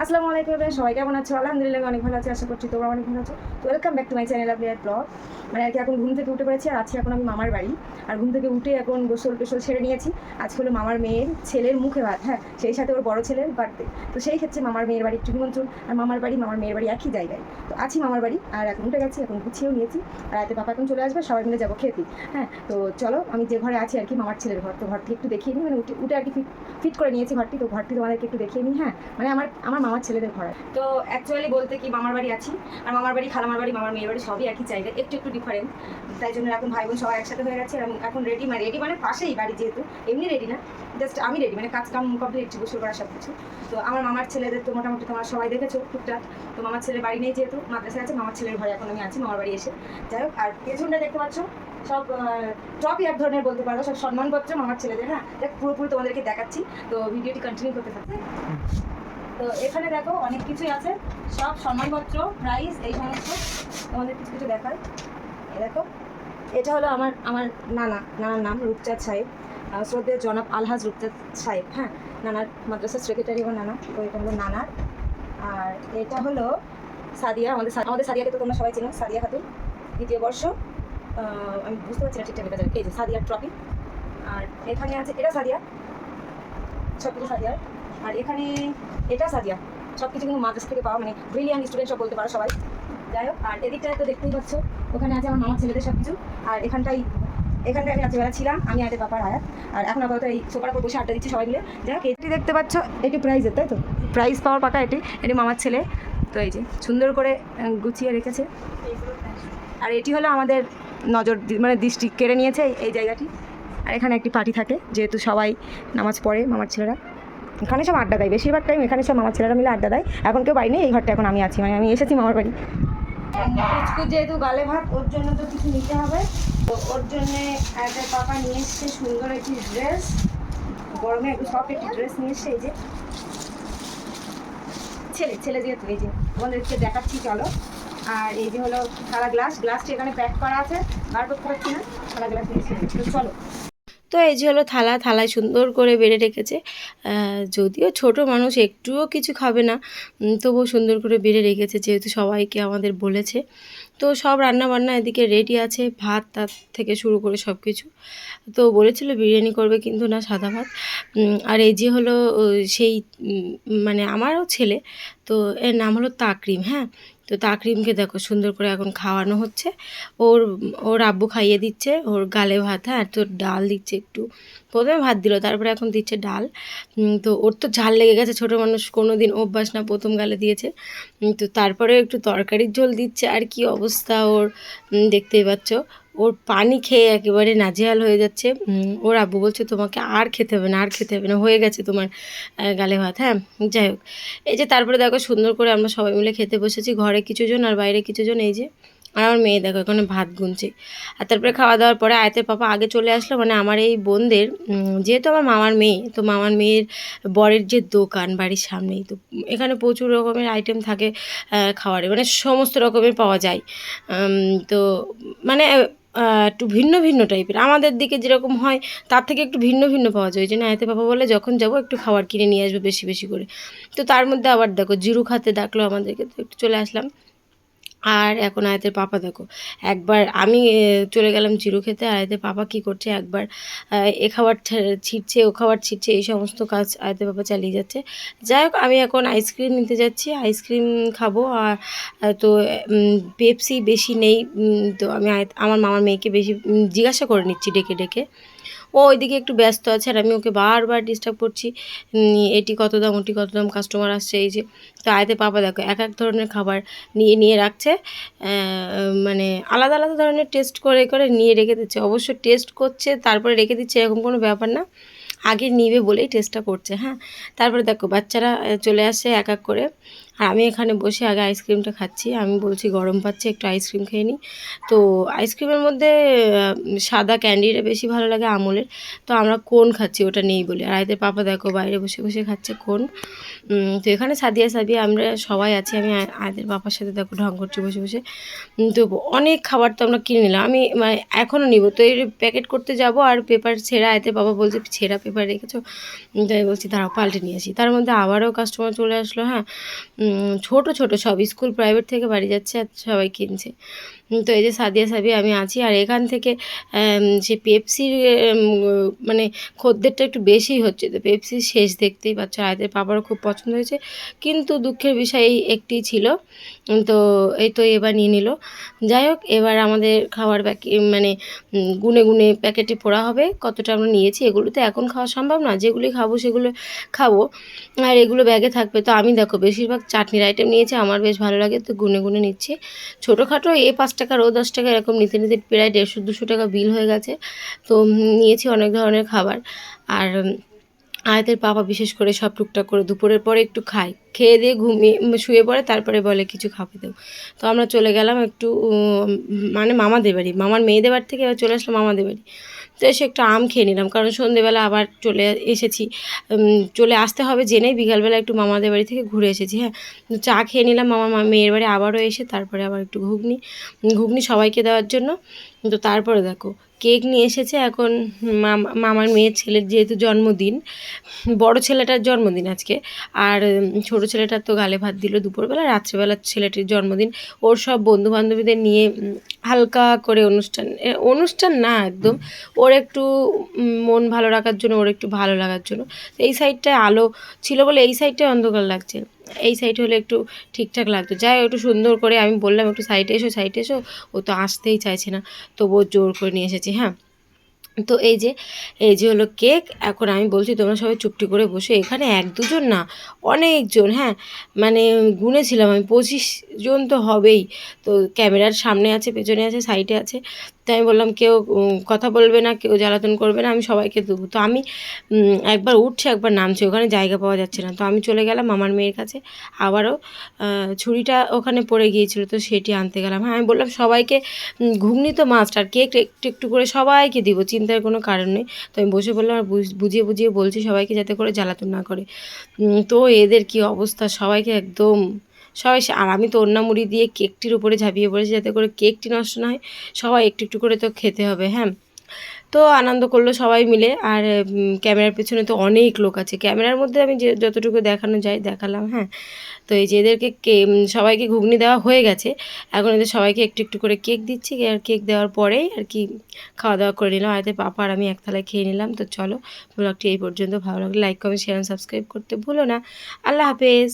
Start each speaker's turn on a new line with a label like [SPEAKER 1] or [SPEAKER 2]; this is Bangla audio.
[SPEAKER 1] আসসালামু আলাইকুম এভরিওয়ান, সবাই কেমন আছো? আলহামদুলিল্লাহ আমি অনেক ভালো আছি, আশা করছি তোমরা অনেক ভালো আছো। তো welcome back to my channel আপনি ব্লগ। মানে আর কি এখন ঘুম থেকে উঠে পড়েছি আর আছি এখন আমি মামার বাড়ি। আর ঘুম থেকে উঠে এখন গোসল টোসল ছেড়ে নিয়েছি। আজকে হলো মামার মেয়ের ছেলের মুখে ভাত, হ্যাঁ, সেই সাথে ওর বড় ছেলের বার্থডে। তো সেই ক্ষেত্রে মামার মেয়ের বাড়ির নিমন্ত্রণ, আর মামার বাড়ি মামার মেয়ের বাড়ি একই জায়গায়। তো আছি মামার বাড়ি আর এখন উঠে গেছি, এখন গুছিয়েও নিয়েছি। আর রাতে পাপা এখন চলে আসবে, সবাই মিলে যাবো খেতে। হ্যাঁ, তো চলো আমি যে ঘরে আছি আর কি মামার ছেলের ঘর, তো ঘরটি একটু দেখিয়ে নিই। মানে উঠে আর কি ফিট করে নিয়েছি ঘরটি, তো ঘরটি তোমাদেরকে একটু দেখিয়ে নিই। হ্যাঁ, মানে আমার আমার মামার ছেলেদের ঘর। তো অ্যাকচুয়ালি বলতে কি মামার বাড়ি আছি, আর মামার বাড়ি খালামার বাড়ি মামার মেয়ের বাড়ি সবই একই জায়গায়, একটু একটু ডিফারেন্ট। তাই জন্য এখন ভাই বোন সবাই একসাথে হয়ে গেছে। এখন রেডি মানে পাশেই বাড়ি, যেহেতু এমনি রেডি না, জাস্ট আমি রেডি, মানে কাজ কাম কমপ্লিট, গোসল করা সব কিছু। তো আমার মামার ছেলেদের তো মোটামুটি তোমরা সবাই দেখেছো টুকটাক। তো মামার ছেলের বাড়ি নেই, যেহেতু মাদ্রাসা আছে, মামার ছেলের ঘরে এখন আমি আছি মামার বাড়ি এসে। যাই হোক, আর পেছনটা দেখতে পাচ্ছ সব টপ এক ধরনের বলতে পারো, সব সম্মানপত্র মামার ছেলেদের। হ্যাঁ, দেখ পুরোপুরি তোমাদেরকে দেখাচ্ছি, তো ভিডিওটি কন্টিনিউ করতে থাকবে। তো এখানে দেখো অনেক কিছুই আছে, সব সম্মানপত্র, প্রাইজ, এই সমস্ত তোমাদের কিছু কিছু দেখায়। এই দেখো, এটা হলো আমার আমার নানার নাম রূপচাঁদ সাহেব, শ্রদ্ধেয় জনাব আলহাজ রূপচাঁদ সাহেব। হ্যাঁ, নানার মাদ্রাসার সেক্রেটারি আমার নানা, তো এটা হলো নানার। আর এটা হলো সাদিয়া, আমাদের সাদিয়াকে তো তোমরা সবাই চেনো, সাদিয়া খাতুন, দ্বিতীয় বর্ষ। আমি বুঝতে পারছি না ঠিকঠাক লেখা যাবে, এই যে সাদিয়ার ট্রফি। আর এখানে আছে, এটা সাদিয়া, সব কিছু সাদিয়ার। আর এখানে এটা সাদিয়া, সব কিছু কিন্তু মাদ্রাসা থেকে পাওয়া, মানে ব্রিলিয়ান্ট স্টুডেন্ট সব বলতে পারো সবাই। যাই হোক, আর এদিকটায় তো দেখতেই পাচ্ছ, ওখানে আছে আমার মামার ছেলেদের সব কিছু। আর এখানটায় আমি রাত্রিবেলা ছিলাম, আমি আগে পাপার আয়াত। আর এখন আপাতত এই সোফার উপর বসে আড্ডা দিচ্ছি সবাই মিলে। যাই হোক, এটি দেখতে পাচ্ছ, এটি প্রাইজের, তাই তো প্রাইজ পাওয়ার পাকা, এটি মামার ছেলে। তো এই যে সুন্দর করে গুছিয়ে রেখেছে। আর এটি হলো আমাদের মানে দৃষ্টি কেড়ে নিয়েছে এই জায়গাটি। আর এখানে একটি পার্টি থাকে, যেহেতু সবাই নামাজ পড়ে মামার ছেলেরা, এখানে সব আড্ডা দেয়, বেশিরভাগ টাইম এখানে সব মামার ছেলেরা মিলে আড্ডা দেয়। এখন কেউ বাড়ি নেই, এই ঘরটা এখন আমি আছি, মানে আমি এসেছি মামার বাড়ি। যেহেতু গালে ভাত, ওর জন্য তো কিছু নিতে হবে। তো ওর জন্যে একটা পাপা নিয়ে এসছে সুন্দর একটি ড্রেস, গরমে একটু সফট একটি ড্রেস নিয়ে এসছে। এই যে ছেলে যেহেতু, এই যে তোমাদেরকে দেখাচ্ছি চলো। আর এই যে হলো থালা, গ্লাসটি এখানে প্যাক করা আছে, বার করতে পারছি না, থালা গ্লাস নিয়ে এসছে, তো চলো।
[SPEAKER 2] তো এই যে হলো থালায় সুন্দর করে বেড়ে রেখেছে। যদিও ছোট মানুষ একটুও কিছু খাবে না, তবুও সুন্দর করে বেড়ে রেখেছে, যেহেতু সবাইকে আমাদের বলেছে। তো সব রান্না বান্না এদিকে রেডি আছে, ভাত তার থেকে শুরু করে সব কিছু। তো বলেছিল বিরিয়ানি করবে, কিন্তু না, সাদা ভাত। আর এই যে হলো সেই মানে আমারও ছেলে, তো এর নাম হলো তাকরিম। হ্যাঁ, তো তাকরিমকে দেখো সুন্দর করে এখন খাওয়ানো হচ্ছে। ওর ওর আব্বু খাইয়ে দিচ্ছে, ওর গালে ভাত। হ্যাঁ, তো ডাল দিচ্ছে একটু, প্রথমে ভাত দিল, তারপরে এখন দিচ্ছে ডাল। তো ওর তো ঝাল লেগে গেছে, ছোটো মানুষ, কোনো দিন অভ্যাস না, প্রথম গালে দিয়েছে। তো তারপরে একটু তরকারির ঝোল দিচ্ছে। আর কি অবস্থা ওর, দেখতেই পাচ্ছ, ওর পানি খেয়ে একেবারে নাজেহাল হয়ে যাচ্ছে। ওর আব্বু বলছে তোমাকে আর খেতে হবে না, আর খেতে হবে না, হয়ে গেছে তোমার গালে ভাত। হ্যাঁ, যাই হোক, এই যে তারপরে দেখো সুন্দর করে আমরা সবাই মিলে খেতে বসেছি, ঘরে কিছুজন আর বাইরে কিছুজন। এই যে আর আমার মেয়ে দেখো এখানে ভাত গুনছে। আর তারপরে খাওয়া দাওয়ার পরে আয়তের পাপা আগে চলে আসলো, মানে আমার এই বোনদের, যেহেতু আমার মামার মেয়ে, তো মামার মেয়ের বরের যে দোকান বাড়ির সামনেই, তো এখানে প্রচুর রকমের আইটেম থাকে খাবারে, মানে সমস্ত রকমের পাওয়া যায়। তো মানে একটু ভিন্ন ভিন্ন টাইপের, আমাদের দিকে যেরকম হয় তার থেকে একটু ভিন্ন ভিন্ন পাওয়া যায়। ওই জন্য আয়তে পাপা বলে যখন যাবো একটু খাবার কিনে নিয়ে আসবে বেশি বেশি করে। তো তার মধ্যে আবার দেখো জিরু খাতে ডাকলো আমাদেরকে, তো একটু চলে আসলাম। আর এখন আয়াতের পাপা দেখো, একবার আমি চলে গেলাম জিরু খেতে, আয়াতের পাপা কি করছে, একবার এ খাবার ছিটছে, ও খাবার ছিটছে, এই সমস্ত কাজ আয়াতের পাপা চালিয়ে যাচ্ছে। যাই হোক, আমি এখন আইসক্রিম নিতে যাচ্ছি, আইসক্রিম খাবো। আর তো পেপসি বেশি নেই, তো আমি আমার মামার মেয়েকে বেশি জিজ্ঞাসা করে নিচ্ছি ডেকে ডেকে। ও ওইদিকে একটু ব্যস্ত আছে, আর আমি ওকে বারবার ডিস্টার্ব করছি, এটি কত দাম, ওটি কত দাম, কাস্টমার আসছে। এই যে, তো আয়তে পাপা দেখো এক এক ধরনের খাবার নিয়ে নিয়ে রাখছে, মানে আলাদা আলাদা ধরনের টেস্ট করে করে নিয়ে রেখে দিচ্ছে। অবশ্য টেস্ট করছে তারপরে রেখে দিচ্ছে, এরকম কোনো ব্যাপার না, আগে নিবে বলেই টেস্টটা করছে। হ্যাঁ, তারপরে দেখো বাচ্চারা চলে আসছে এক এক করে, আর আমি এখানে বসে আগে আইসক্রিমটা খাচ্ছি। আমি বলছি গরম পাচ্ছে, একটু আইসক্রিম খেয়ে নিই। তো আইসক্রিমের মধ্যে সাদা ক্যান্ডিটা বেশি ভালো লাগে, আমুলের। তো আমরা কোন খাচ্ছি, ওটা নেই বলে। আর আয়দের পাপা দেখো বাইরে বসে বসে খাচ্ছে কোন। তো এখানে সাদিয়া আমরা সবাই আছি, আমি আয়দের পাপার সাথে দেখো ঢং করছি বসে বসে। তো অনেক খাবার তো আমরা কিনে নিলাম, আমি মানে এখনও নিব, তো এই প্যাকেট করতে যাব, আর পেপার ছেঁড়া, আয়দের বাবা বলছে ছেঁড়া পেপার পারে রেখেছো। তাই বলছি দাঁড়াও পাল্টে নিয়ে আসি, তার মধ্যে আবারও কাস্টমার চলে আসলো। হ্যাঁ, ছোট ছোট সব স্কুল প্রাইভেট থেকে বাড়ি যাচ্ছে আর সবাই কিনছে। তো এই যে সাদিয়া সাবি আমি আছি, আর এখান থেকে সে পেপসির মানে খদ্দেরটা একটু বেশিই হচ্ছে, তো পেপসির শেষ দেখতেই পাচ্ছ। আয়াতের পাপারও খুব পছন্দ হয়েছে, কিন্তু দুঃখের বিষয় এই একটি ছিল। তো এই তো এবার নিয়ে নিল। যাই হোক, এবার আমাদের খাবার মানে গুনে গুনে প্যাকেটে পোড়া হবে কতটা আমরা নিয়েছি। এগুলো তো এখন খাওয়া সম্ভব না, যেগুলি খাবো সেগুলো খাবো, আর এগুলো ব্যাগে থাকবে। তো আমি দেখো বেশিরভাগ চাটনির আইটেম নিয়েছি, আমার বেশ ভালো লাগে, তো গুনে গুনে নিচ্ছি। ছোটোখাটো 5 টাকার 10 টাকা এরকম নিতে নিতে প্রায় 150-200 টাকা বিল হয়ে গেছে। তো নিয়েছি অনেক ধরনের খাবার। আর আয়াতের পাপা বিশেষ করে সব টুকটাক করে দুপুরের পরে একটু খায়, খেয়ে দিয়ে ঘুমিয়ে শুয়ে পড়ে, তারপরে বলে কিছু খাবে দেবো। তো আমরা চলে গেলাম একটু মানে মামাদের বাড়ি, মামার মেয়েদের বাড়ি থেকে এবার চলে আসলাম মামাদের বাড়ি। তো এসে একটু আম খেয়ে নিলাম, কারণ সন্ধেবেলা আবার চলে এসেছি, চলে আসতে হবে জেনেই বিকালবেলা একটু মামাদের বাড়ি থেকে ঘুরে এসেছি। হ্যাঁ, তো চা খেয়ে নিলাম মামার মেয়ের বাড়ি, আবারও এসে তারপরে আবার একটু ঘুগনি সবাইকে দেওয়ার জন্য। তো তারপরে দেখো কেক নিয়ে এসেছে। এখন মামার মেয়ের ছেলের যেহেতু জন্মদিন, বড় ছেলেটার জন্মদিন আজকে, আর ছোট ছেলেটার তো গালে ভাত দিল দুপুরবেলা, রাত্রেবেলা ছেলেটির জন্মদিন। ওর সব বন্ধুবান্ধবীদের নিয়ে হালকা করে অনুষ্ঠান না একদম, ওর একটু মন ভালো রাখার জন্য, ওর একটু ভালো লাগার জন্য। এই সাইডটায় আলো ছিল বলে এই সাইডটায় অন্ধকার লাগছে, এই সাইড হলে একটু ঠিকঠাক লাগতো। যাই একটু সুন্দর করে আমি বললাম একটু সাইডে এসো, ও তো আসতেই চাইছে না, তবুও জোর করে নিয়ে এসেছি। হ্যাঁ, তো এই যে হলো কেক। এখন আমি বলছি তোমরা সবাই চুপটি করে বসে, এখানে 1-2 জন না, অনেকজন। হ্যাঁ, মানে গুনেছিলাম আমি, 25 জন তো হবেই। তো ক্যামেরার সামনে আছে, পেছনে আছে, সাইডে আছে। তো আমি বললাম কেউ কথা বলবে না, কেউ জ্বালাতন করবে না, আমি সবাইকে দেবো। তো আমি একবার উঠছে একবার নামছে, ওখানে জায়গা পাওয়া যাচ্ছে না। তো আমি চলে গেলাম মামার মেয়ের কাছে, আবারও ছুরিটা ওখানে পড়ে গিয়েছিল, তো সেটি আনতে গেলাম। হ্যাঁ, আমি বললাম সবাইকে ঘুগনি তো মাস্ট, আর কেক একটু একটু করে সবাইকে দিব, চিন্তার কোনো কারণ নেই। তো আমি বসে বললাম আর বুঝিয়ে বুঝিয়ে বলছি সবাইকে যাতে করে জ্বালাতন না করে। তো এদের কি অবস্থা, সবাইকে একদম সবাই আর আমি তো ওন্না মুড়ি দিয়ে কেকটির উপরে ঝাঁপিয়ে পড়েছি যাতে করে কেকটি নষ্ট না হয়, সবাই একটু একটু করে তো খেতে হবে। হ্যাঁ, তো আনন্দ করলো সবাই মিলে। আর ক্যামেরার পেছনে তো অনেক লোক আছে, ক্যামেরার মধ্যে আমি যে যতটুকু দেখানো যায় দেখালাম। হ্যাঁ, তো এই যে এদেরকে সবাইকে ঘুগনি দেওয়া হয়ে গেছে, এখন এদের সবাইকে একটু একটু করে কেক দিচ্ছি। আর কেক দেওয়ার পরেই আর কি খাওয়া দাওয়া করে নিলাম, আয়তে পাপা আর আমি এক থালায় খেয়ে নিলাম। তো চলো, ব্লগটি এই পর্যন্ত, ভালো লাগলে লাইক কমেন্ট শেয়ার সাবস্ক্রাইব করতে ভুলো না। আল্লাহ হাফেজ।